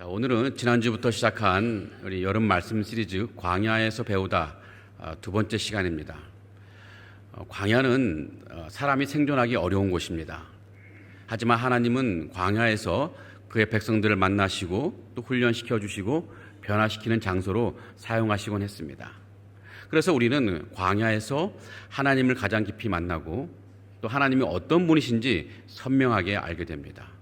오늘은 지난주부터 시작한 우리 여름 말씀 시리즈 광야에서 배우다 두 번째 시간입니다. 광야는 사람이 생존하기 어려운 곳입니다. 하지만 하나님은 광야에서 그의 백성들을 만나시고 또 훈련시켜 주시고 변화시키는 장소로 사용하시곤 했습니다. 그래서 우리는 광야에서 하나님을 가장 깊이 만나고 또 하나님이 어떤 분이신지 선명하게 알게 됩니다.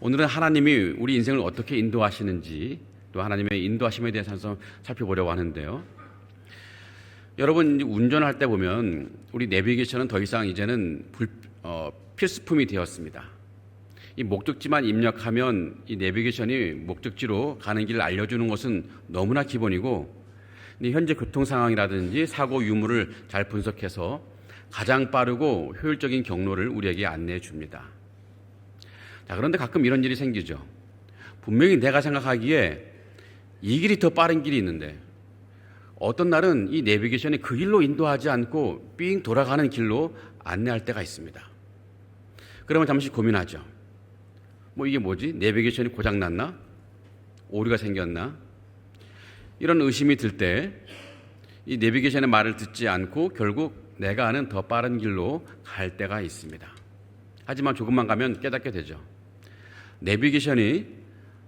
오늘은 하나님이 우리 인생을 어떻게 인도하시는지 또 하나님의 인도하심에 대해서 한번 살펴보려고 하는데요. 여러분, 운전할 때 보면 우리 내비게이션은 더 이상 이제는 필수품이 되었습니다. 이 목적지만 입력하면 이 내비게이션이 목적지로 가는 길을 알려주는 것은 너무나 기본이고, 현재 교통 상황이라든지 사고 유무를 잘 분석해서 가장 빠르고 효율적인 경로를 우리에게 안내해 줍니다. 그런데 가끔 이런 일이 생기죠. 분명히 내가 생각하기에 이 길이 더 빠른 길이 있는데 어떤 날은 이 내비게이션이 그 길로 인도하지 않고 삥 돌아가는 길로 안내할 때가 있습니다. 그러면 잠시 고민하죠. 이게 뭐지? 내비게이션이 고장났나? 오류가 생겼나? 이런 의심이 들 때 이 내비게이션의 말을 듣지 않고 결국 내가 아는 더 빠른 길로 갈 때가 있습니다. 하지만 조금만 가면 깨닫게 되죠. 내비게이션이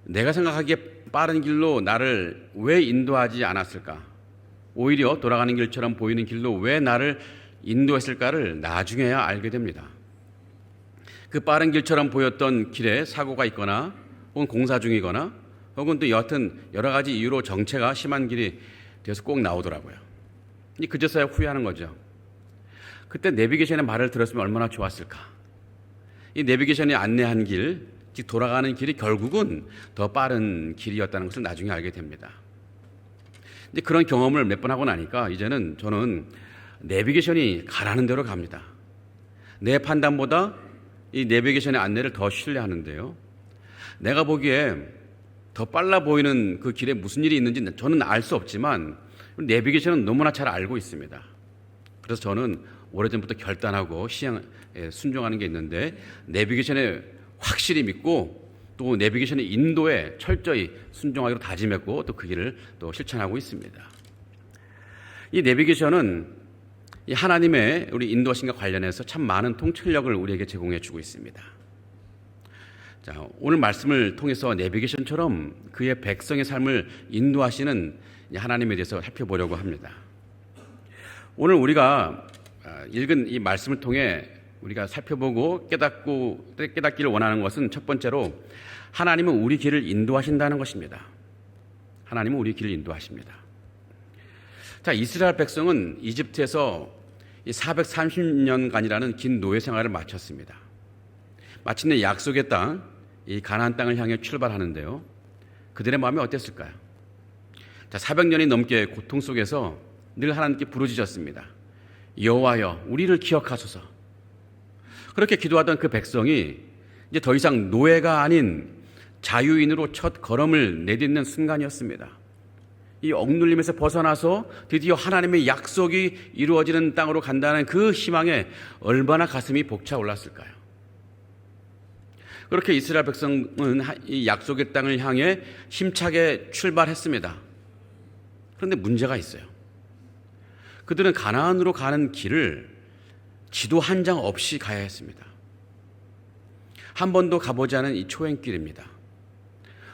내가 생각하기에 빠른 길로 나를 왜 인도하지 않았을까? 오히려 돌아가는 길처럼 보이는 길로 왜 나를 인도했을까를 나중에야 알게 됩니다. 그 빠른 길처럼 보였던 길에 사고가 있거나 혹은 공사 중이거나 혹은 또 여하튼 여러 가지 이유로 정체가 심한 길이 되어서 꼭 나오더라고요. 그제서야 후회하는 거죠. 그때 내비게이션의 말을 들었으면 얼마나 좋았을까? 이 내비게이션이 안내한 길, 즉 돌아가는 길이 결국은 더 빠른 길이었다는 것을 나중에 알게 됩니다. 이제 그런 경험을 몇 번 하고 나니까 이제는 저는 내비게이션이 가라는 대로 갑니다. 내 판단보다 이 내비게이션의 안내를 더 신뢰하는데요. 내가 보기에 더 빨라 보이는 그 길에 무슨 일이 있는지 저는 알 수 없지만 내비게이션은 너무나 잘 알고 있습니다. 그래서 저는 오래전부터 결단하고 순종하는 게 있는데, 내비게이션에 확실히 믿고 또 내비게이션의 인도에 철저히 순종하기로 다짐했고 또 그 길을 또 실천하고 있습니다. 이 내비게이션은 이 하나님의 우리 인도하심과 관련해서 참 많은 통찰력을 우리에게 제공해 주고 있습니다. 오늘 말씀을 통해서 내비게이션처럼 그의 백성의 삶을 인도하시는 하나님에 대해서 살펴보려고 합니다. 오늘 우리가 읽은 이 말씀을 통해 우리가 살펴보고 깨닫기를 원하는 것은 첫 번째로 하나님은 우리 길을 인도하신다는 것입니다. 하나님은 우리 길을 인도하십니다. 이스라엘 백성은 이집트에서 430년간이라는 긴 노예 생활을 마쳤습니다. 마침내 약속의 땅, 이 가나안 땅을 향해 출발하는데요. 그들의 마음이 어땠을까요? 400년이 넘게 고통 속에서 늘 하나님께 부르짖었습니다. 여호와여, 우리를 기억하소서. 그렇게 기도하던 그 백성이 이제 더 이상 노예가 아닌 자유인으로 첫 걸음을 내딛는 순간이었습니다. 이 억눌림에서 벗어나서 드디어 하나님의 약속이 이루어지는 땅으로 간다는 그 희망에 얼마나 가슴이 벅차올랐을까요? 그렇게 이스라엘 백성은 이 약속의 땅을 향해 힘차게 출발했습니다. 그런데 문제가 있어요. 그들은 가나안으로 가는 길을 지도 한 장 없이 가야 했습니다. 한 번도 가보지 않은 이 초행길입니다.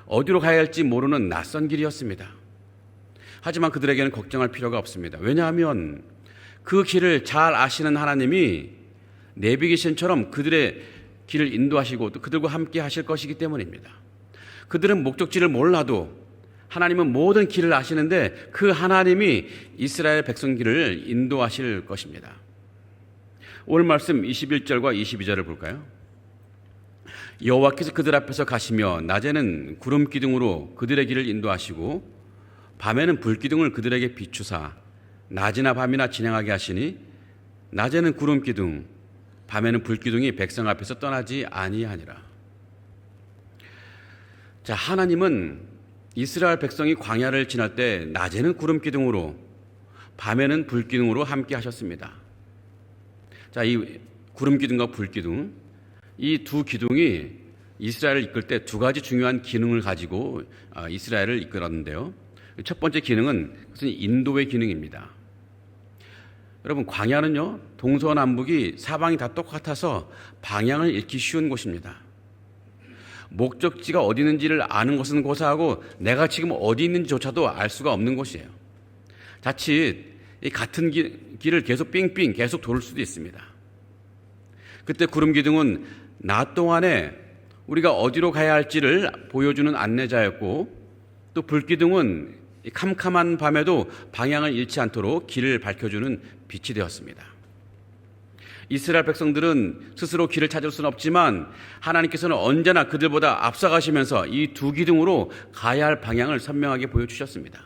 어디로 가야 할지 모르는 낯선 길이었습니다. 하지만 그들에게는 걱정할 필요가 없습니다. 왜냐하면 그 길을 잘 아시는 하나님이 내비게이션처럼 그들의 길을 인도하시고 또 그들과 함께 하실 것이기 때문입니다. 그들은 목적지를 몰라도 하나님은 모든 길을 아시는데 그 하나님이 이스라엘 백성 길을 인도하실 것입니다. 오늘 말씀 21절과 22절을 볼까요? 여호와께서 그들 앞에서 가시며 낮에는 구름 기둥으로 그들의 길을 인도하시고 밤에는 불 기둥을 그들에게 비추사 낮이나 밤이나 진행하게 하시니 낮에는 구름 기둥 밤에는 불 기둥이 백성 앞에서 떠나지 아니하니라. 하나님은 이스라엘 백성이 광야를 지날 때 낮에는 구름 기둥으로 밤에는 불 기둥으로 함께 하셨습니다. 이 구름 기둥과 불 기둥, 이 두 기둥이 이스라엘을 이끌 때 두 가지 중요한 기능을 가지고 이스라엘을 이끌었는데요. 첫 번째 기능은 그것은 인도의 기능입니다. 여러분, 광야는요, 동서남북이 사방이 다 똑같아서 방향을 잃기 쉬운 곳입니다. 목적지가 어디 있는지를 아는 것은 고사하고 내가 지금 어디 있는지조차도 알 수가 없는 곳이에요. 자칫 이 같은 길을 계속 삥삥 계속 돌을 수도 있습니다. 그때 구름 기둥은 낮 동안에 우리가 어디로 가야 할지를 보여주는 안내자였고, 또 불기둥은 캄캄한 밤에도 방향을 잃지 않도록 길을 밝혀주는 빛이 되었습니다. 이스라엘 백성들은 스스로 길을 찾을 수는 없지만 하나님께서는 언제나 그들보다 앞서가시면서 이 두 기둥으로 가야 할 방향을 선명하게 보여주셨습니다.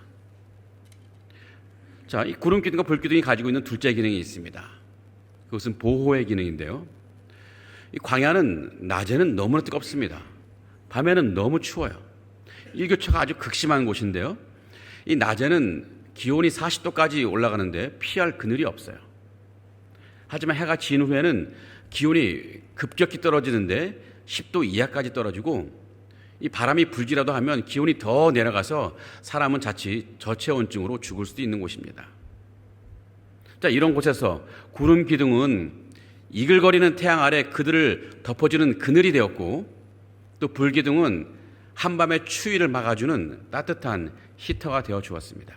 자, 이 구름 기둥과 불 기둥이 가지고 있는 둘째 기능이 있습니다. 그것은 보호의 기능인데요. 이 광야는 낮에는 너무나 뜨겁습니다. 밤에는 너무 추워요. 일교차가 아주 극심한 곳인데요. 이 낮에는 기온이 40도까지 올라가는데 피할 그늘이 없어요. 하지만 해가 진 후에는 기온이 급격히 떨어지는데 10도 이하까지 떨어지고, 이 바람이 불지라도 하면 기온이 더 내려가서 사람은 자칫 저체온증으로 죽을 수도 있는 곳입니다. 자, 이런 곳에서 구름 기둥은 이글거리는 태양 아래 그들을 덮어주는 그늘이 되었고, 또 불 기둥은 한밤의 추위를 막아주는 따뜻한 히터가 되어 주었습니다.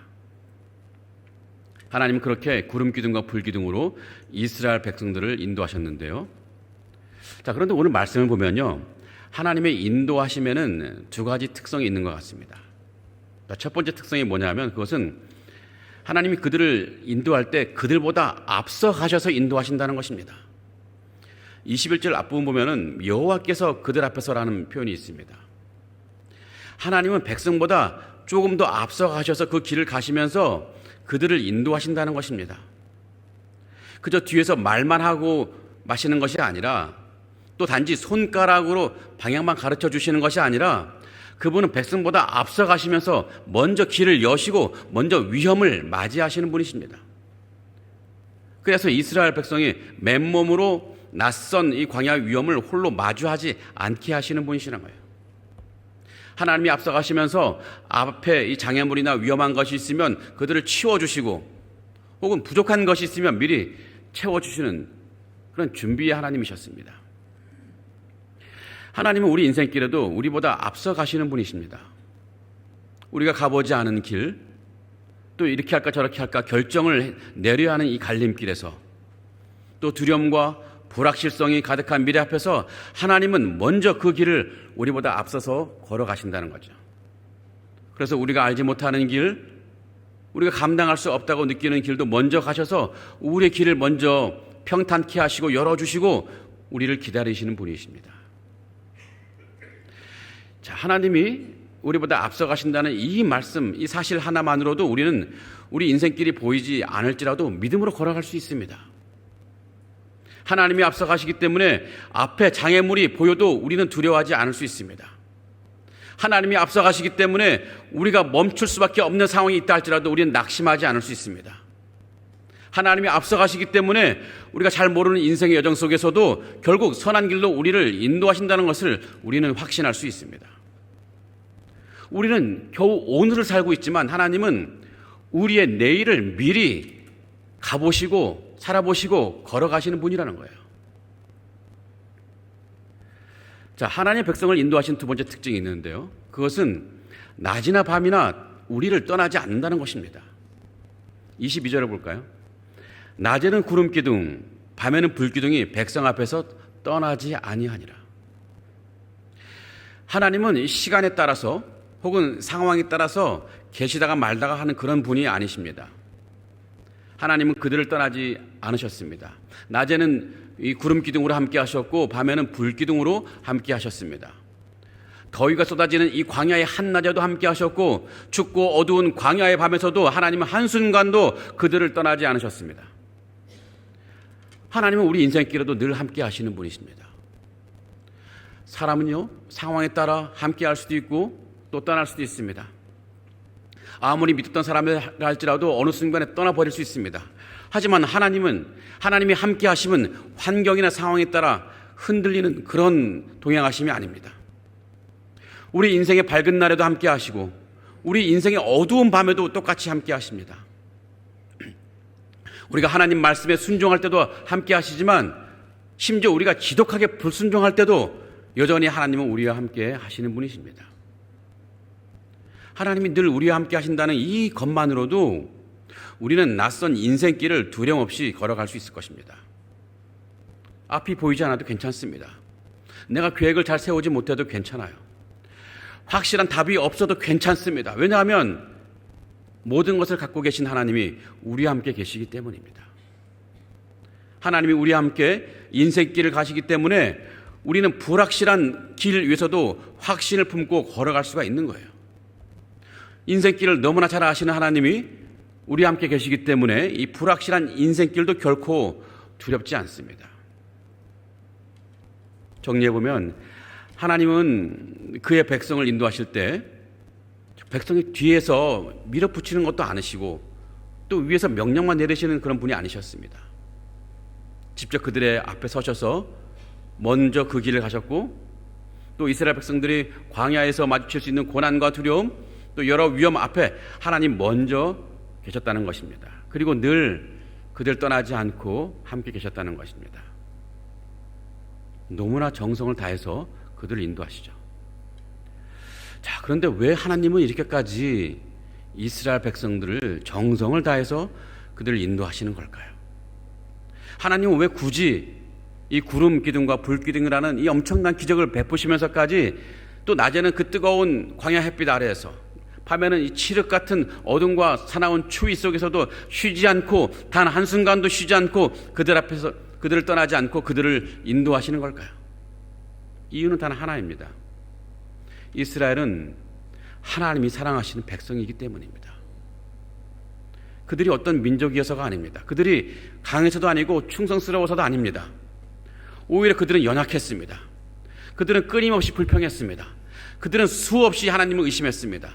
하나님은 그렇게 구름 기둥과 불 기둥으로 이스라엘 백성들을 인도하셨는데요. 자, 그런데 오늘 말씀을 보면요, 하나님의 인도하심에는 두 가지 특성이 있는 것 같습니다. 첫 번째 특성이 뭐냐면, 그것은 하나님이 그들을 인도할 때 그들보다 앞서 가셔서 인도하신다는 것입니다. 21절 앞부분 보면은 여호와께서 그들 앞에서라는 표현이 있습니다. 하나님은 백성보다 조금 더 앞서 가셔서 그 길을 가시면서 그들을 인도하신다는 것입니다. 그저 뒤에서 말만 하고 마시는 것이 아니라, 또 단지 손가락으로 방향만 가르쳐 주시는 것이 아니라, 그분은 백성보다 앞서 가시면서 먼저 길을 여시고 먼저 위험을 맞이하시는 분이십니다. 그래서 이스라엘 백성이 맨몸으로 낯선 이 광야 위험을 홀로 마주하지 않게 하시는 분이시란 거예요. 하나님이 앞서 가시면서 앞에 이 장애물이나 위험한 것이 있으면 그들을 치워주시고, 혹은 부족한 것이 있으면 미리 채워주시는 그런 준비의 하나님이셨습니다. 하나님은 우리 인생길에도 우리보다 앞서 가시는 분이십니다. 우리가 가보지 않은 길, 또 이렇게 할까 저렇게 할까 결정을 내려야 하는 이 갈림길에서, 또 두려움과 불확실성이 가득한 미래 앞에서 하나님은 먼저 그 길을 우리보다 앞서서 걸어가신다는 거죠. 그래서 우리가 알지 못하는 길, 우리가 감당할 수 없다고 느끼는 길도 먼저 가셔서 우리의 길을 먼저 평탄케 하시고 열어주시고 우리를 기다리시는 분이십니다. 자, 하나님이 우리보다 앞서 가신다는 이 말씀, 이 사실 하나만으로도 우리는 우리 인생길이 보이지 않을지라도 믿음으로 걸어갈 수 있습니다. 하나님이 앞서 가시기 때문에 앞에 장애물이 보여도 우리는 두려워하지 않을 수 있습니다. 하나님이 앞서 가시기 때문에 우리가 멈출 수밖에 없는 상황이 있다 할지라도 우리는 낙심하지 않을 수 있습니다. 하나님이 앞서 가시기 때문에 우리가 잘 모르는 인생의 여정 속에서도 결국 선한 길로 우리를 인도하신다는 것을 우리는 확신할 수 있습니다. 우리는 겨우 오늘을 살고 있지만 하나님은 우리의 내일을 미리 가보시고 살아보시고 걸어가시는 분이라는 거예요. 자, 하나님의 백성을 인도하신 두 번째 특징이 있는데요. 그것은 낮이나 밤이나 우리를 떠나지 않는다는 것입니다. 22절을 볼까요? 낮에는 구름 기둥, 밤에는 불 기둥이 백성 앞에서 떠나지 아니하니라. 하나님은 시간에 따라서 혹은 상황에 따라서 계시다가 말다가 하는 그런 분이 아니십니다. 하나님은 그들을 떠나지 않으셨습니다. 낮에는 이 구름 기둥으로 함께 하셨고 밤에는 불 기둥으로 함께 하셨습니다. 더위가 쏟아지는 이 광야의 한낮에도 함께 하셨고 춥고 어두운 광야의 밤에서도 하나님은 한순간도 그들을 떠나지 않으셨습니다. 하나님은 우리 인생길에도 늘 함께 하시는 분이십니다. 사람은요, 상황에 따라 함께 할 수도 있고 또 떠날 수도 있습니다. 아무리 믿었던 사람이라 할지라도 어느 순간에 떠나버릴 수 있습니다. 하지만 하나님이 함께 하심은 환경이나 상황에 따라 흔들리는 그런 동행하심이 아닙니다. 우리 인생의 밝은 날에도 함께 하시고 우리 인생의 어두운 밤에도 똑같이 함께 하십니다. 우리가 하나님 말씀에 순종할 때도 함께 하시지만 심지어 우리가 지독하게 불순종할 때도 여전히 하나님은 우리와 함께 하시는 분이십니다. 하나님이 늘 우리와 함께 하신다는 이 것만으로도 우리는 낯선 인생길을 두려움 없이 걸어갈 수 있을 것입니다. 앞이 보이지 않아도 괜찮습니다. 내가 계획을 잘 세우지 못해도 괜찮아요. 확실한 답이 없어도 괜찮습니다. 왜냐하면 모든 것을 갖고 계신 하나님이 우리와 함께 계시기 때문입니다. 하나님이 우리와 함께 인생길을 가시기 때문에 우리는 불확실한 길 위에서도 확신을 품고 걸어갈 수가 있는 거예요. 인생길을 너무나 잘 아시는 하나님이 우리와 함께 계시기 때문에 이 불확실한 인생길도 결코 두렵지 않습니다. 정리해보면 하나님은 그의 백성을 인도하실 때 백성이 뒤에서 밀어붙이는 것도 않으시고 또 위에서 명령만 내리시는 그런 분이 아니셨습니다. 직접 그들의 앞에 서셔서 먼저 그 길을 가셨고 또 이스라엘 백성들이 광야에서 마주칠 수 있는 고난과 두려움 또 여러 위험 앞에 하나님 먼저 계셨다는 것입니다. 그리고 늘 그들 떠나지 않고 함께 계셨다는 것입니다. 너무나 정성을 다해서 그들을 인도하시죠. 자, 그런데 왜 하나님은 이렇게까지 이스라엘 백성들을 정성을 다해서 그들을 인도하시는 걸까요? 하나님은 왜 굳이 이 구름 기둥과 불 기둥을 하는 이 엄청난 기적을 베푸시면서까지 또 낮에는 그 뜨거운 광야 햇빛 아래에서 밤에는 이 칠흑 같은 어둠과 사나운 추위 속에서도 쉬지 않고 단 한순간도 쉬지 않고 그들 앞에서 그들을 떠나지 않고 그들을 인도하시는 걸까요? 이유는 단 하나입니다. 이스라엘은 하나님이 사랑하시는 백성이기 때문입니다. 그들이 어떤 민족이어서가 아닙니다. 그들이 강해서도 아니고 충성스러워서도 아닙니다. 오히려 그들은 연약했습니다. 그들은 끊임없이 불평했습니다. 그들은 수없이 하나님을 의심했습니다.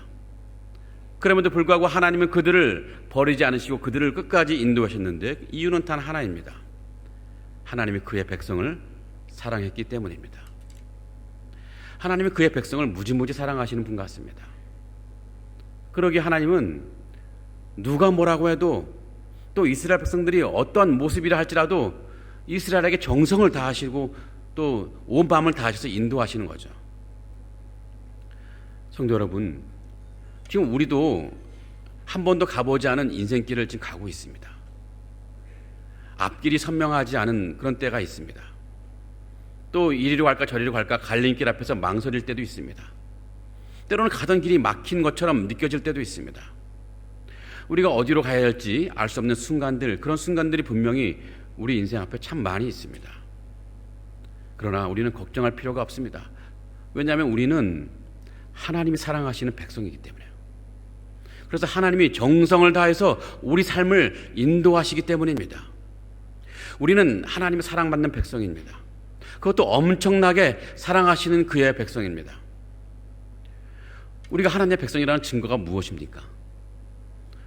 그럼에도 불구하고 하나님은 그들을 버리지 않으시고 그들을 끝까지 인도하셨는데 이유는 단 하나입니다. 하나님이 그의 백성을 사랑했기 때문입니다. 하나님이 그의 백성을 무지무지 사랑하시는 분 같습니다. 그러기에 하나님은 누가 뭐라고 해도 또 이스라엘 백성들이 어떠한 모습이라 할지라도 이스라엘에게 정성을 다하시고 또 온 밤을 다하셔서 인도하시는 거죠. 성도 여러분, 지금 우리도 한 번도 가보지 않은 인생길을 지금 가고 있습니다. 앞길이 선명하지 않은 그런 때가 있습니다. 또 이리로 갈까 저리로 갈까 갈림길 앞에서 망설일 때도 있습니다. 때로는 가던 길이 막힌 것처럼 느껴질 때도 있습니다. 우리가 어디로 가야 할지 알 수 없는 순간들, 그런 순간들이 분명히 우리 인생 앞에 참 많이 있습니다. 그러나 우리는 걱정할 필요가 없습니다. 왜냐하면 우리는 하나님이 사랑하시는 백성이기 때문에요. 그래서 하나님이 정성을 다해서 우리 삶을 인도하시기 때문입니다. 우리는 하나님의 사랑받는 백성입니다. 그것도 엄청나게 사랑하시는 그의 백성입니다. 우리가 하나님의 백성이라는 증거가 무엇입니까?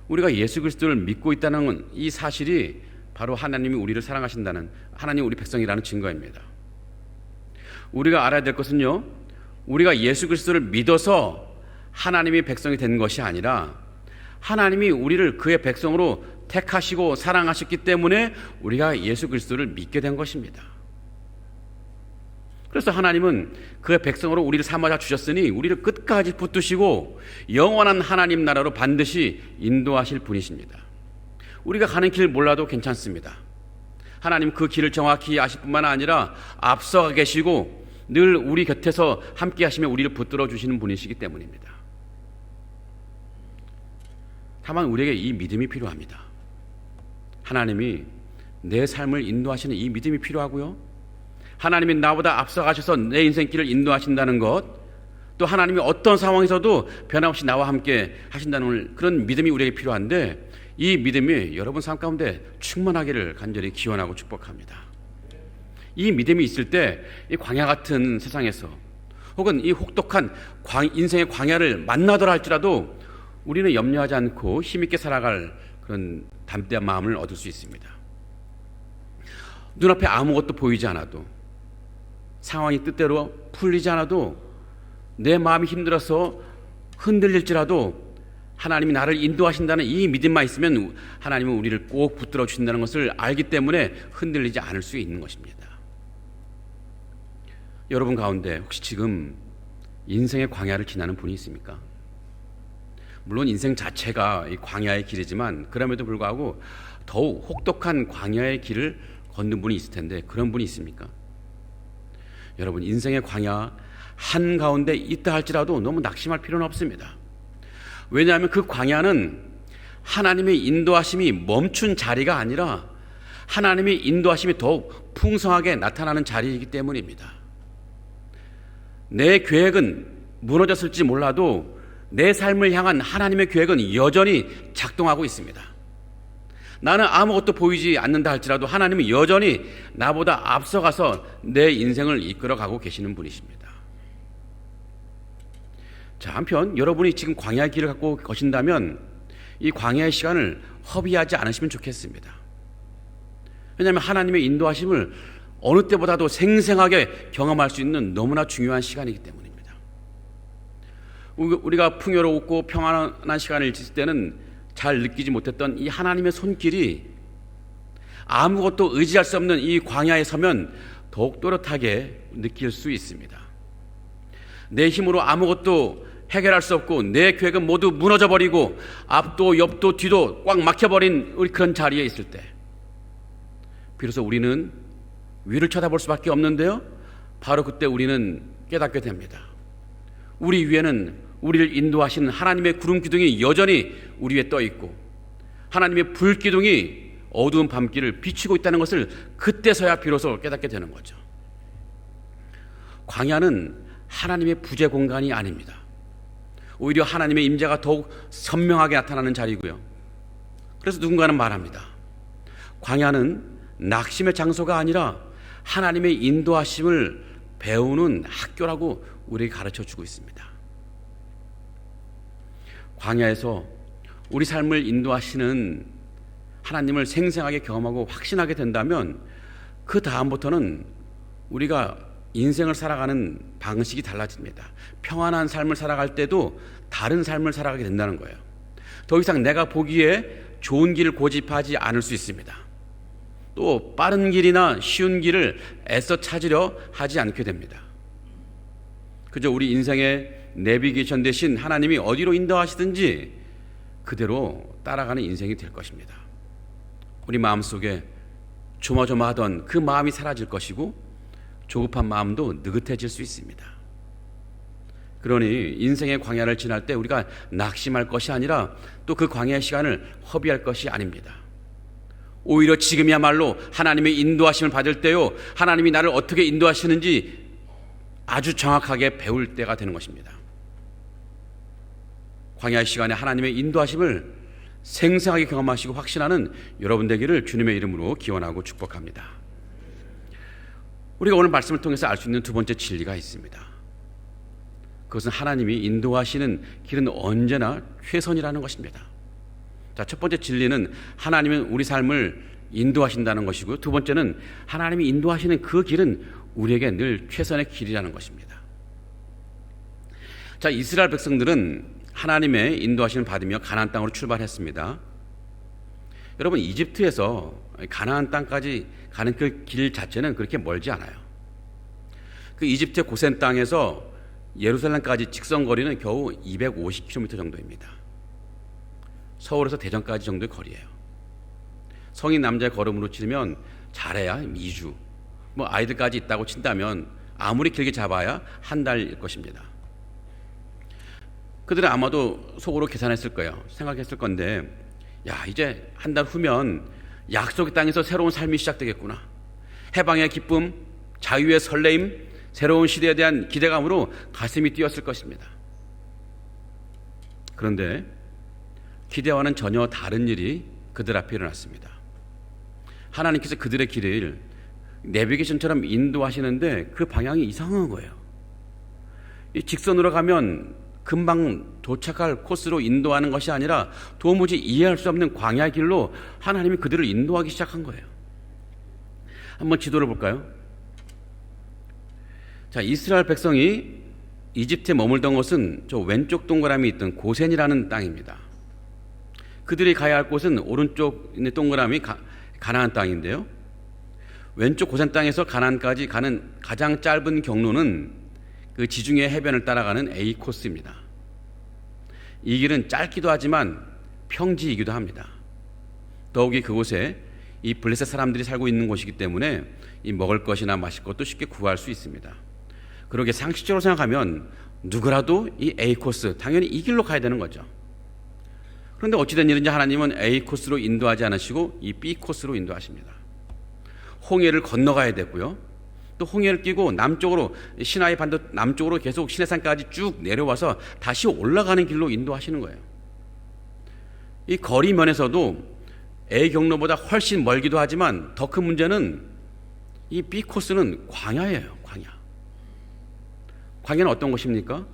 우리가 예수 그리스도를 믿고 있다는 이 사실이 바로 하나님이 우리를 사랑하신다는, 하나님 우리 백성이라는 증거입니다. 우리가 알아야 될 것은요, 우리가 예수 그리스도를 믿어서 하나님이 백성이 된 것이 아니라 하나님이 우리를 그의 백성으로 택하시고 사랑하셨기 때문에 우리가 예수 그리스도를 믿게 된 것입니다. 그래서 하나님은 그의 백성으로 우리를 삼아 주셨으니 우리를 끝까지 붙드시고 영원한 하나님 나라로 반드시 인도하실 분이십니다. 우리가 가는 길 몰라도 괜찮습니다. 하나님 그 길을 정확히 아실 뿐만 아니라 앞서가 계시고 늘 우리 곁에서 함께 하시며 우리를 붙들어 주시는 분이시기 때문입니다. 다만 우리에게 이 믿음이 필요합니다. 하나님이 내 삶을 인도하시는 이 믿음이 필요하고요, 하나님이 나보다 앞서가셔서 내 인생길을 인도하신다는 것, 또 하나님이 어떤 상황에서도 변함없이 나와 함께 하신다는 그런 믿음이 우리에게 필요한데, 이 믿음이 여러분 삶 가운데 충만하기를 간절히 기원하고 축복합니다. 이 믿음이 있을 때 이 광야 같은 세상에서 혹은 이 혹독한 인생의 광야를 만나더라 할지라도 우리는 염려하지 않고 힘있게 살아갈 그런 담대한 마음을 얻을 수 있습니다. 눈앞에 아무것도 보이지 않아도, 상황이 뜻대로 풀리지 않아도 내 마음이 힘들어서 흔들릴지라도 하나님이 나를 인도하신다는 이 믿음만 있으면 하나님은 우리를 꼭 붙들어 주신다는 것을 알기 때문에 흔들리지 않을 수 있는 것입니다. 여러분 가운데 혹시 지금 인생의 광야를 지나는 분이 있습니까? 물론 인생 자체가 이 광야의 길이지만 그럼에도 불구하고 더욱 혹독한 광야의 길을 걷는 분이 있을 텐데 그런 분이 있습니까? 여러분 인생의 광야 한가운데 있다 할지라도 너무 낙심할 필요는 없습니다. 왜냐하면 그 광야는 하나님의 인도하심이 멈춘 자리가 아니라 하나님의 인도하심이 더욱 풍성하게 나타나는 자리이기 때문입니다. 내 계획은 무너졌을지 몰라도 내 삶을 향한 하나님의 계획은 여전히 작동하고 있습니다. 나는 아무것도 보이지 않는다 할지라도 하나님은 여전히 나보다 앞서가서 내 인생을 이끌어가고 계시는 분이십니다. 자, 한편 여러분이 지금 광야의 길을 갖고 거신다면 이 광야의 시간을 허비하지 않으시면 좋겠습니다. 왜냐하면 하나님의 인도하심을 어느 때보다도 생생하게 경험할 수 있는 너무나 중요한 시간이기 때문입니다. 우리가 풍요롭고 평안한 시간을 지칠 때는 잘 느끼지 못했던 이 하나님의 손길이 아무것도 의지할 수 없는 이 광야에 서면 더욱 또렷하게 느낄 수 있습니다. 내 힘으로 아무것도 해결할 수 없고 내 계획은 모두 무너져버리고 앞도 옆도 뒤도 꽉 막혀버린 우리 그런 자리에 있을 때 비로소 우리는 위를 쳐다볼 수밖에 없는데요, 바로 그때 우리는 깨닫게 됩니다. 우리 위에는 우리를 인도하시는 하나님의 구름 기둥이 여전히 우리 위에 떠 있고 하나님의 불 기둥이 어두운 밤길을 비추고 있다는 것을 그때서야 비로소 깨닫게 되는 거죠. 광야는 하나님의 부재 공간이 아닙니다. 오히려 하나님의 임재가 더욱 선명하게 나타나는 자리고요. 그래서 누군가는 말합니다. 광야는 낙심의 장소가 아니라 하나님의 인도하심을 배우는 학교라고 우리에게 가르쳐주고 있습니다. 광야에서 우리 삶을 인도하시는 하나님을 생생하게 경험하고 확신하게 된다면 그 다음부터는 우리가 인생을 살아가는 방식이 달라집니다. 평안한 삶을 살아갈 때도 다른 삶을 살아가게 된다는 거예요. 더 이상 내가 보기에 좋은 길을 고집하지 않을 수 있습니다. 또 빠른 길이나 쉬운 길을 애써 찾으려 하지 않게 됩니다. 그저 우리 인생의 내비게이션 대신 하나님이 어디로 인도하시든지 그대로 따라가는 인생이 될 것입니다. 우리 마음속에 조마조마하던 그 마음이 사라질 것이고 조급한 마음도 느긋해질 수 있습니다. 그러니 인생의 광야를 지날 때 우리가 낙심할 것이 아니라 또 그 광야의 시간을 허비할 것이 아닙니다. 오히려 지금이야말로 하나님의 인도하심을 받을 때요, 하나님이 나를 어떻게 인도하시는지 아주 정확하게 배울 때가 되는 것입니다. 광야의 시간에 하나님의 인도하심을 생생하게 경험하시고 확신하는 여러분 되기를 주님의 이름으로 기원하고 축복합니다. 우리가 오늘 말씀을 통해서 알 수 있는 두 번째 진리가 있습니다. 그것은 하나님이 인도하시는 길은 언제나 최선이라는 것입니다. 자, 첫 번째 진리는 하나님은 우리 삶을 인도하신다는 것이고요. 두 번째는 하나님이 인도하시는 그 길은 우리에게 늘 최선의 길이라는 것입니다. 자, 이스라엘 백성들은 하나님의 인도하심을 받으며 가나안 땅으로 출발했습니다. 여러분, 이집트에서 가나안 땅까지 가는 그 길 자체는 그렇게 멀지 않아요. 그 이집트의 고센 땅에서 예루살렘까지 직선 거리는 겨우 250km 정도입니다. 서울에서 대전까지 정도의 거리예요. 성인 남자의 걸음으로 치면 잘해야 2주, 뭐 아이들까지 있다고 친다면 아무리 길게 잡아야 한 달일 것입니다. 그들은 아마도 속으로 계산했을 거예요. 생각했을 건데, 야, 이제 한 달 후면 약속의 땅에서 새로운 삶이 시작되겠구나. 해방의 기쁨, 자유의 설레임, 새로운 시대에 대한 기대감으로 가슴이 뛰었을 것입니다. 그런데 기대와는 전혀 다른 일이 그들 앞에 일어났습니다. 하나님께서 그들의 길을 내비게이션처럼 인도하시는데 그 방향이 이상한 거예요. 이 직선으로 가면 금방 도착할 코스로 인도하는 것이 아니라 도무지 이해할 수 없는 광야의 길로 하나님이 그들을 인도하기 시작한 거예요. 한번 지도를 볼까요? 자, 이스라엘 백성이 이집트에 머물던 곳은 저 왼쪽 동그라미 있던 고센이라는 땅입니다. 그들이 가야 할 곳은 오른쪽 있는 동그라미 가나안 땅인데요. 왼쪽 고센 땅에서 가나안까지 가는 가장 짧은 경로는 그 지중해 해변을 따라가는 A 코스입니다. 이 길은 짧기도 하지만 평지이기도 합니다. 더욱이 그곳에 이 블레셋 사람들이 살고 있는 곳이기 때문에 이 먹을 것이나 마실 것도 쉽게 구할 수 있습니다. 그러게 상식적으로 생각하면 누구라도 이 A 코스, 당연히 이 길로 가야 되는 거죠. 그런데 어찌된 일인지 하나님은 A 코스로 인도하지 않으시고 이 B 코스로 인도하십니다. 홍해를 건너가야 되고요. 또 홍해를 끼고 남쪽으로, 시나이 반도 남쪽으로 계속 시내산까지 쭉 내려와서 다시 올라가는 길로 인도하시는 거예요. 이 거리 면에서도 A 경로보다 훨씬 멀기도 하지만 더 큰 문제는 이 B 코스는 광야예요. 광야. 광야는 어떤 곳입니까?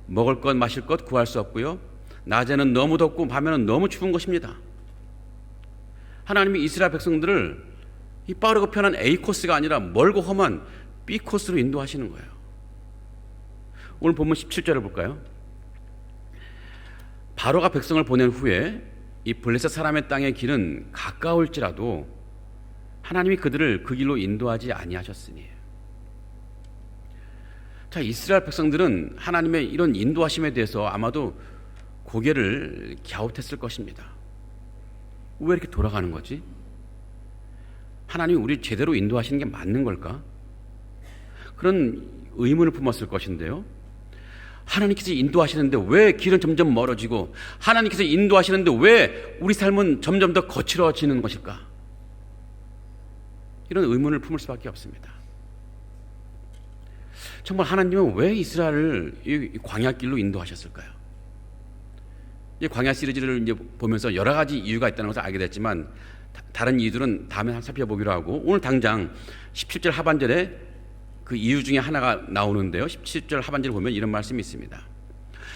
먹을 것 마실 것 구할 수 없고요. 낮에는 너무 덥고 밤에는 너무 추운 것입니다. 하나님이 이스라엘 백성들을 이 빠르고 편한 A 코스가 아니라 멀고 험한 B 코스로 인도하시는 거예요. 오늘 본문 17절을 볼까요? 바로가 백성을 보낸 후에 이 블레셋 사람의 땅의 길은 가까울지라도 하나님이 그들을 그 길로 인도하지 아니하셨으니. 자, 이스라엘 백성들은 하나님의 이런 인도하심에 대해서 아마도 고개를 갸웃했을 것입니다. 왜 이렇게 돌아가는 거지? 하나님이 우리를 제대로 인도하시는 게 맞는 걸까? 그런 의문을 품었을 것인데요. 하나님께서 인도하시는데 왜 길은 점점 멀어지고, 하나님께서 인도하시는데 왜 우리 삶은 점점 더 거칠어지는 것일까? 이런 의문을 품을 수밖에 없습니다. 정말 하나님은 왜 이스라엘을 이 광야길로 인도하셨을까요? 이 광야 시리즈를 이제 보면서 여러 가지 이유가 있다는 것을 알게 됐지만 다른 이유들은 다음에 살펴보기로 하고, 오늘 당장 17절 하반절에 그 이유 중에 하나가 나오는데요. 17절 하반절을 보면 이런 말씀이 있습니다.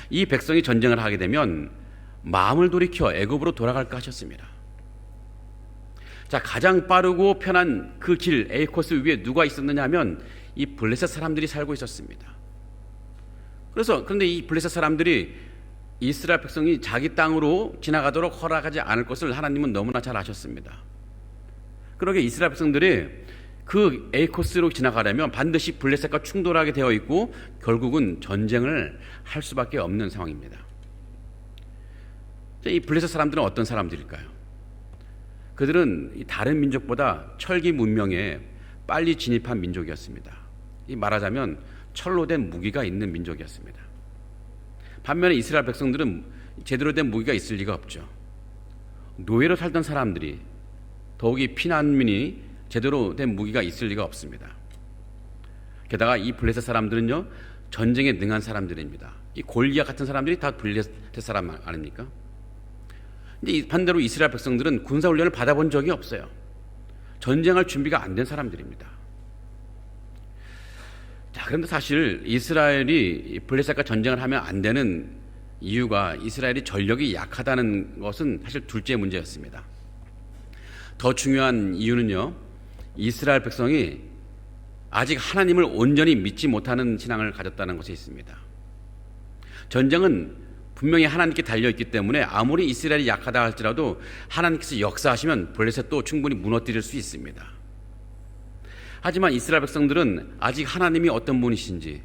이 백성이 전쟁을 하게 되면 마음을 돌이켜 애굽으로 돌아갈까 하셨습니다. 자, 가장 빠르고 편한 그 길 A 코스 위에 누가 있었느냐 하면 이 블레셋 사람들이 살고 있었습니다. 그런데 이 블레셋 사람들이 이스라엘 백성이 자기 땅으로 지나가도록 허락하지 않을 것을 하나님은 너무나 잘 아셨습니다. 그러게 이스라엘 백성들이 그 A 코스로 지나가려면 반드시 블레셋과 충돌하게 되어 있고 결국은 전쟁을 할 수밖에 없는 상황입니다. 이 블레셋 사람들은 어떤 사람들일까요? 그들은 다른 민족보다 철기 문명에 빨리 진입한 민족이었습니다. 이 말하자면 철로 된 무기가 있는 민족이었습니다. 반면에 이스라엘 백성들은 제대로 된 무기가 있을 리가 없죠. 노예로 살던 사람들이, 더욱이 피난민이 제대로 된 무기가 있을 리가 없습니다. 게다가 이 블레셋 사람들은요, 전쟁에 능한 사람들입니다. 이 골리앗 같은 사람들이 다 블레셋 사람 아닙니까? 근데 반대로 이스라엘 백성들은 군사훈련을 받아본 적이 없어요. 전쟁할 준비가 안 된 사람들입니다. 자, 그런데 사실 이스라엘이 블레셋과 전쟁을 하면 안 되는 이유가 이스라엘이 전력이 약하다는 것은 사실 둘째 문제였습니다. 더 중요한 이유는요, 이스라엘 백성이 아직 하나님을 온전히 믿지 못하는 신앙을 가졌다는 것에 있습니다. 전쟁은 분명히 하나님께 달려있기 때문에 아무리 이스라엘이 약하다 할지라도 하나님께서 역사하시면 블레셋도 충분히 무너뜨릴 수 있습니다. 하지만 이스라엘 백성들은 아직 하나님이 어떤 분이신지,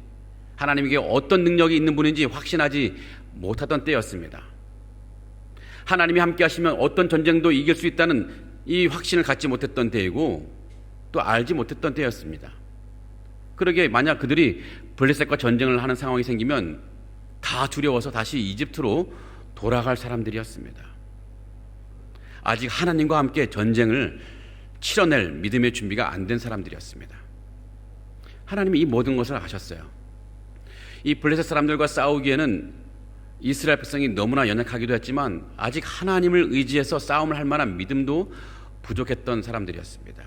하나님에게 어떤 능력이 있는 분인지 확신하지 못하던 때였습니다. 하나님이 함께 하시면 어떤 전쟁도 이길 수 있다는 이 확신을 갖지 못했던 때이고 또 알지 못했던 때였습니다. 그러게 만약 그들이 블레셋과 전쟁을 하는 상황이 생기면 다 두려워서 다시 이집트로 돌아갈 사람들이었습니다. 아직 하나님과 함께 전쟁을 치러낼 믿음의 준비가 안 된 사람들이었습니다. 하나님이 이 모든 것을 아셨어요. 이 블레셋 사람들과 싸우기에는 이스라엘 백성이 너무나 연약하기도 했지만 아직 하나님을 의지해서 싸움을 할 만한 믿음도 부족했던 사람들이었습니다.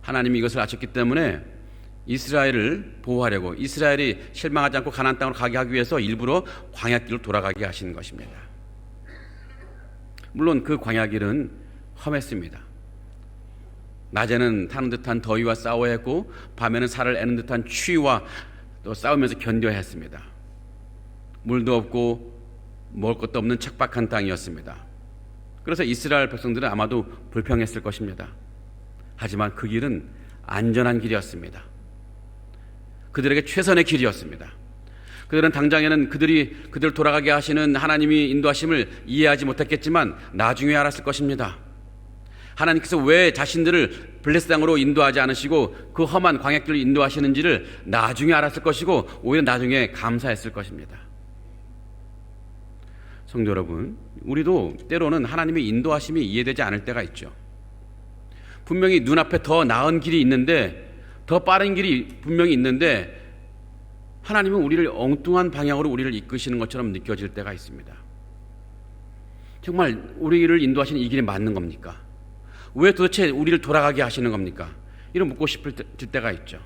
하나님이 이것을 아셨기 때문에 이스라엘을 보호하려고, 이스라엘이 실망하지 않고 가나안 땅으로 가게 하기 위해서 일부러 광야길로 돌아가게 하신 것입니다. 물론 그 광야길은 험했습니다. 낮에는 타는 듯한 더위와 싸워야 했고 밤에는 살을 애는 듯한 추위와 또 싸우면서 견뎌야 했습니다. 물도 없고 먹을 것도 없는 척박한 땅이었습니다. 그래서 이스라엘 백성들은 아마도 불평했을 것입니다. 하지만 그 길은 안전한 길이었습니다. 그들에게 최선의 길이었습니다. 그들은 당장에는 그들 돌아가게 하시는 하나님이 인도하심을 이해하지 못했겠지만 나중에 알았을 것입니다. 하나님께서 왜 자신들을 블레스 땅으로 인도하지 않으시고 그 험한 광야길을 인도하시는지를 나중에 알았을 것이고 오히려 나중에 감사했을 것입니다. 성도 여러분, 우리도 때로는 하나님의 인도하심이 이해되지 않을 때가 있죠. 분명히 눈앞에 더 나은 길이 있는데, 더 빠른 길이 분명히 있는데 하나님은 우리를 엉뚱한 방향으로 우리를 이끄시는 것처럼 느껴질 때가 있습니다. 정말 우리를 인도하시는 이 길이 맞는 겁니까? 왜 도대체 우리를 돌아가게 하시는 겁니까? 이런 묻고 싶을 때가 있죠.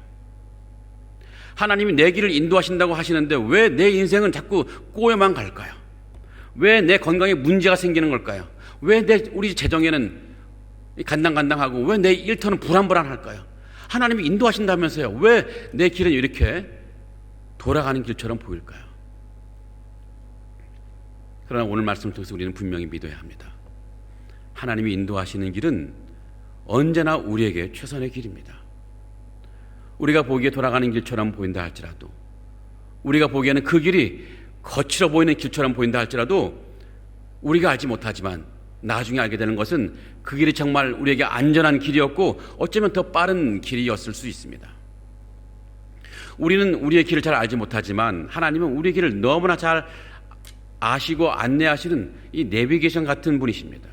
하나님이 내 길을 인도하신다고 하시는데 왜 내 인생은 자꾸 꼬여만 갈까요? 왜 내 건강에 문제가 생기는 걸까요? 왜 우리 재정에는 간당간당하고 왜 내 일터는 불안불안할까요? 하나님이 인도하신다면서요. 왜 내 길은 이렇게 돌아가는 길처럼 보일까요? 그러나 오늘 말씀을 통해서 우리는 분명히 믿어야 합니다. 하나님이 인도하시는 길은 언제나 우리에게 최선의 길입니다. 우리가 보기에 돌아가는 길처럼 보인다 할지라도, 우리가 보기에는 그 길이 거칠어 보이는 길처럼 보인다 할지라도 우리가 알지 못하지만 나중에 알게 되는 것은 그 길이 정말 우리에게 안전한 길이었고 어쩌면 더 빠른 길이었을 수 있습니다. 우리는 우리의 길을 잘 알지 못하지만 하나님은 우리의 길을 너무나 잘 아시고 안내하시는 이 내비게이션 같은 분이십니다.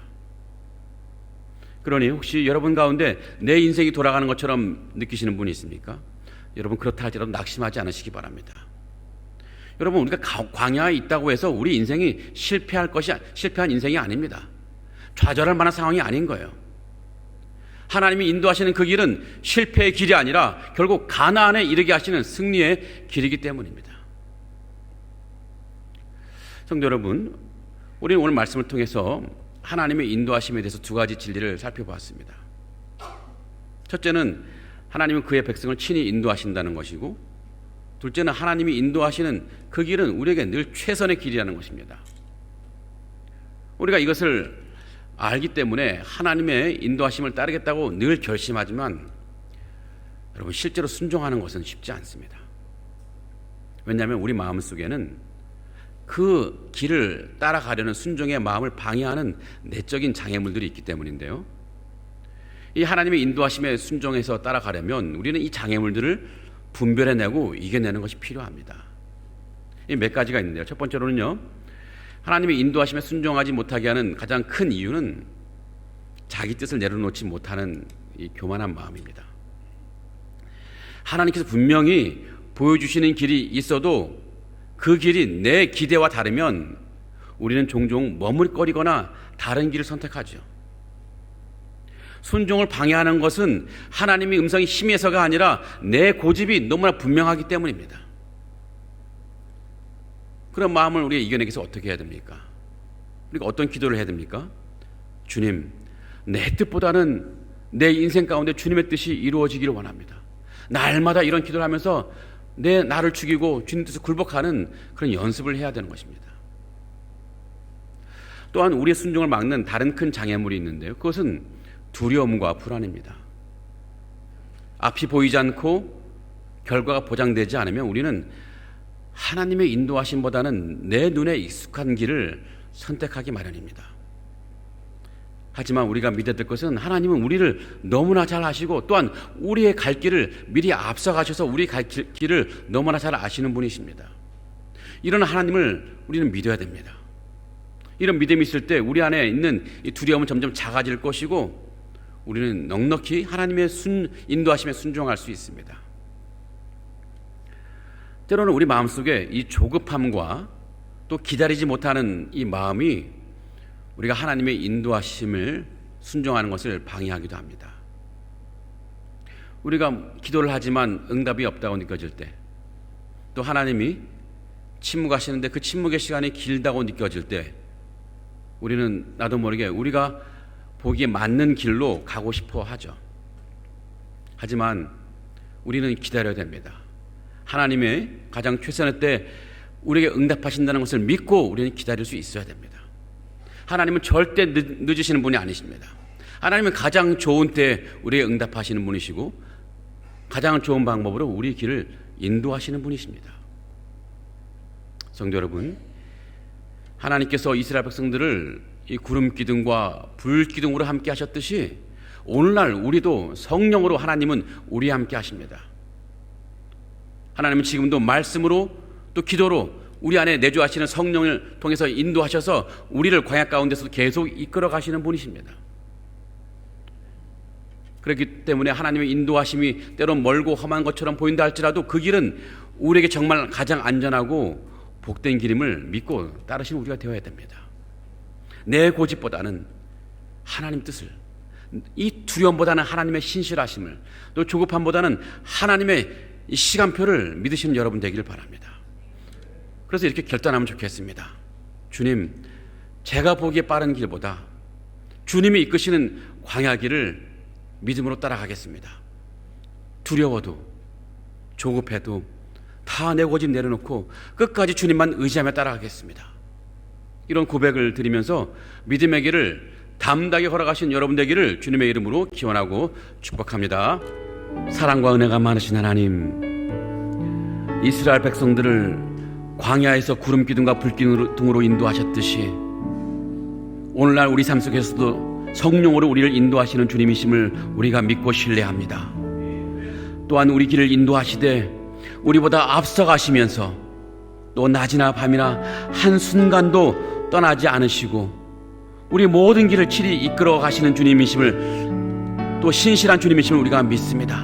그러니 혹시 여러분 가운데 내 인생이 돌아가는 것처럼 느끼시는 분이 있습니까? 여러분 그렇다 할지라도 낙심하지 않으시기 바랍니다. 여러분 우리가 광야에 있다고 해서 우리 인생이 실패한 인생이 아닙니다. 좌절할 만한 상황이 아닌 거예요. 하나님이 인도하시는 그 길은 실패의 길이 아니라 결국 가나안에 이르게 하시는 승리의 길이기 때문입니다. 성도 여러분, 우리는 오늘 말씀을 통해서 하나님의 인도하심에 대해서 두 가지 진리를 살펴보았습니다. 첫째는 하나님은 그의 백성을 친히 인도하신다는 것이고, 둘째는 하나님이 인도하시는 그 길은 우리에게 늘 최선의 길이라는 것입니다. 우리가 이것을 알기 때문에 하나님의 인도하심을 따르겠다고 늘 결심하지만 여러분 실제로 순종하는 것은 쉽지 않습니다. 왜냐하면 우리 마음속에는 그 길을 따라가려는 순종의 마음을 방해하는 내적인 장애물들이 있기 때문인데요. 이 하나님의 인도하심에 순종해서 따라가려면 우리는 이 장애물들을 분별해내고 이겨내는 것이 필요합니다. 이 몇 가지가 있는데요. 첫 번째로는요, 하나님의 인도하심에 순종하지 못하게 하는 가장 큰 이유는 자기 뜻을 내려놓지 못하는 이 교만한 마음입니다. 하나님께서 분명히 보여주시는 길이 있어도 그 길이 내 기대와 다르면 우리는 종종 머뭇거리거나 다른 길을 선택하죠. 순종을 방해하는 것은 하나님의 음성이 심해서가 아니라 내 고집이 너무나 분명하기 때문입니다. 그런 마음을 우리가 이겨내기 위해서 어떻게 해야 됩니까? 우리가 어떤 기도를 해야 됩니까? 주님, 내 뜻보다는 내 인생 가운데 주님의 뜻이 이루어지기를 원합니다. 날마다 이런 기도를 하면서 나를 죽이고 주님 뜻을 굴복하는 그런 연습을 해야 되는 것입니다. 또한 우리의 순종을 막는 다른 큰 장애물이 있는데요. 그것은 두려움과 불안입니다. 앞이 보이지 않고 결과가 보장되지 않으면 우리는 하나님의 인도하심보다는 내 눈에 익숙한 길을 선택하기 마련입니다. 하지만 우리가 믿어야 될 것은 하나님은 우리를 너무나 잘 아시고 또한 우리의 갈 길을 미리 앞서가셔서 우리 갈 길을 너무나 잘 아시는 분이십니다. 이런 하나님을 우리는 믿어야 됩니다. 이런 믿음이 있을 때 우리 안에 있는 이 두려움은 점점 작아질 것이고 우리는 넉넉히 하나님의 인도하심에 순종할 수 있습니다. 때로는 우리 마음속에 이 조급함과 또 기다리지 못하는 이 마음이 우리가 하나님의 인도하심을 순종하는 것을 방해하기도 합니다. 우리가 기도를 하지만 응답이 없다고 느껴질 때, 또 하나님이 침묵하시는데 그 침묵의 시간이 길다고 느껴질 때 우리는 나도 모르게 우리가 보기에 맞는 길로 가고 싶어 하죠. 하지만 우리는 기다려야 됩니다. 하나님의 가장 최선의 때 우리에게 응답하신다는 것을 믿고 우리는 기다릴 수 있어야 됩니다. 하나님은 절대 늦으시는 분이 아니십니다. 하나님은 가장 좋은 때 우리에게 응답하시는 분이시고 가장 좋은 방법으로 우리 길을 인도하시는 분이십니다. 성도 여러분, 하나님께서 이스라엘 백성들을 이 구름 기둥과 불 기둥으로 함께 하셨듯이 오늘날 우리도 성령으로 하나님은 우리와 함께 하십니다. 하나님은 지금도 말씀으로 또 기도로 우리 안에 내주하시는 성령을 통해서 인도하셔서 우리를 광야 가운데서 계속 이끌어 가시는 분이십니다. 그렇기 때문에 하나님의 인도하심이 때론 멀고 험한 것처럼 보인다 할지라도 그 길은 우리에게 정말 가장 안전하고 복된 길임을 믿고 따르시는 우리가 되어야 됩니다. 내 고집보다는 하나님 뜻을, 이 두려움보다는 하나님의 신실하심을, 또 조급함보다는 하나님의 시간표를 믿으시는 여러분 되기를 바랍니다. 그래서 이렇게 결단하면 좋겠습니다. 주님, 제가 보기에 빠른 길보다 주님이 이끄시는 광야 길을 믿음으로 따라가겠습니다. 두려워도 조급해도 다 내 고집 내려놓고 끝까지 주님만 의지하며 따라가겠습니다. 이런 고백을 드리면서 믿음의 길을 담대하게 걸어가신 여러분 되기를 주님의 이름으로 기원하고 축복합니다. 사랑과 은혜가 많으신 하나님, 이스라엘 백성들을 광야에서 구름 기둥과 불 기둥으로 인도하셨듯이 오늘날 우리 삶 속에서도 성령으로 우리를 인도하시는 주님이심을 우리가 믿고 신뢰합니다. 또한 우리 길을 인도하시되 우리보다 앞서가시면서 또 낮이나 밤이나 한순간도 떠나지 않으시고 우리 모든 길을 칠히 이끌어 가시는 주님이심을, 또 신실한 주님이심을 우리가 믿습니다.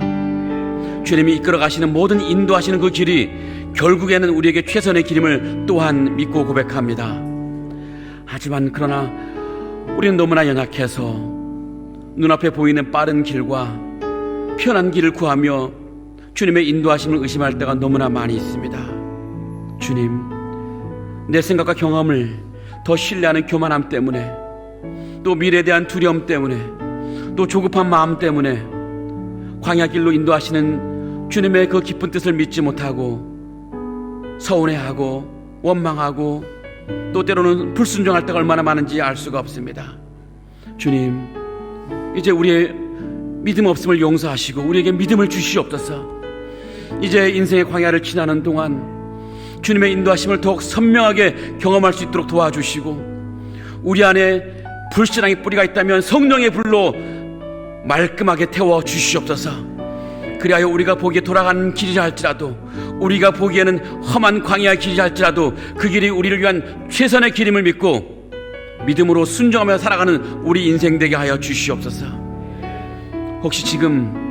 주님이 이끌어 가시는 모든 인도하시는 그 길이 결국에는 우리에게 최선의 길임을 또한 믿고 고백합니다. 하지만 그러나 우리는 너무나 연약해서 눈앞에 보이는 빠른 길과 편한 길을 구하며 주님의 인도하심을 의심할 때가 너무나 많이 있습니다. 주님, 내 생각과 경험을 더 신뢰하는 교만함 때문에, 또 미래에 대한 두려움 때문에, 또 조급한 마음 때문에 광야 길로 인도하시는 주님의 그 깊은 뜻을 믿지 못하고 서운해하고 원망하고 또 때로는 불순종할 때가 얼마나 많은지 알 수가 없습니다. 주님, 이제 우리의 믿음 없음을 용서하시고 우리에게 믿음을 주시옵소서. 이제 인생의 광야를 지나는 동안 주님의 인도하심을 더욱 선명하게 경험할 수 있도록 도와주시고, 우리 안에 불신앙의 뿌리가 있다면 성령의 불로 말끔하게 태워 주시옵소서. 그리하여 우리가 보기에 돌아가는 길이라 할지라도, 우리가 보기에는 험한 광야의 길이라 할지라도 그 길이 우리를 위한 최선의 길임을 믿고 믿음으로 순종하며 살아가는 우리 인생 되게 하여 주시옵소서. 혹시 지금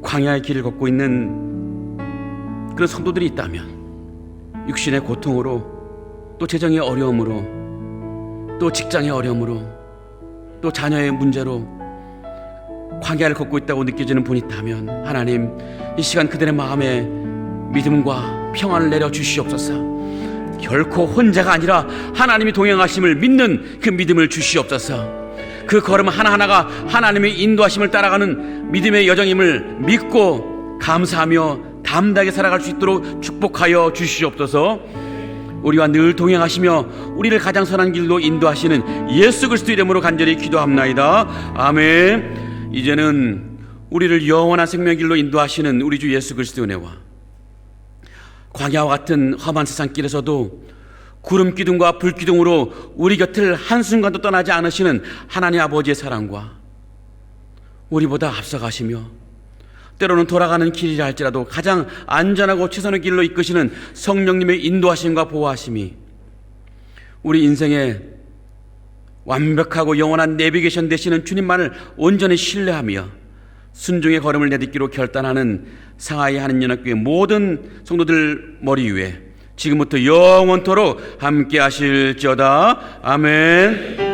광야의 길을 걷고 있는 그런 성도들이 있다면 육신의 고통으로, 또 재정의 어려움으로, 또 직장의 어려움으로, 또 자녀의 문제로 광야를 걷고 있다고 느껴지는 분이 있다면 하나님, 이 시간 그들의 마음에 믿음과 평안을 내려 주시옵소서. 결코 혼자가 아니라 하나님이 동행하심을 믿는 그 믿음을 주시옵소서. 그 걸음 하나하나가 하나님의 인도하심을 따라가는 믿음의 여정임을 믿고 감사하며 담대하게 살아갈 수 있도록 축복하여 주시옵소서. 우리와 늘 동행하시며 우리를 가장 선한 길로 인도하시는 예수 그리스도 이름으로 간절히 기도합나이다. 아멘. 이제는 우리를 영원한 생명의 길로 인도하시는 우리 주 예수 그리스도의 은혜와 광야와 같은 험한 세상길에서도 구름 기둥과 불 기둥으로 우리 곁을 한순간도 떠나지 않으시는 하나님 아버지의 사랑과 우리보다 앞서가시며 때로는 돌아가는 길이라 할지라도 가장 안전하고 최선의 길로 이끄시는 성령님의 인도하심과 보호하심이 우리 인생의 완벽하고 영원한 내비게이션 되시는 주님만을 온전히 신뢰하며 순종의 걸음을 내딛기로 결단하는 상하이 한인연합교회 모든 성도들 머리 위에 지금부터 영원토록 함께 하실지어다. 아멘.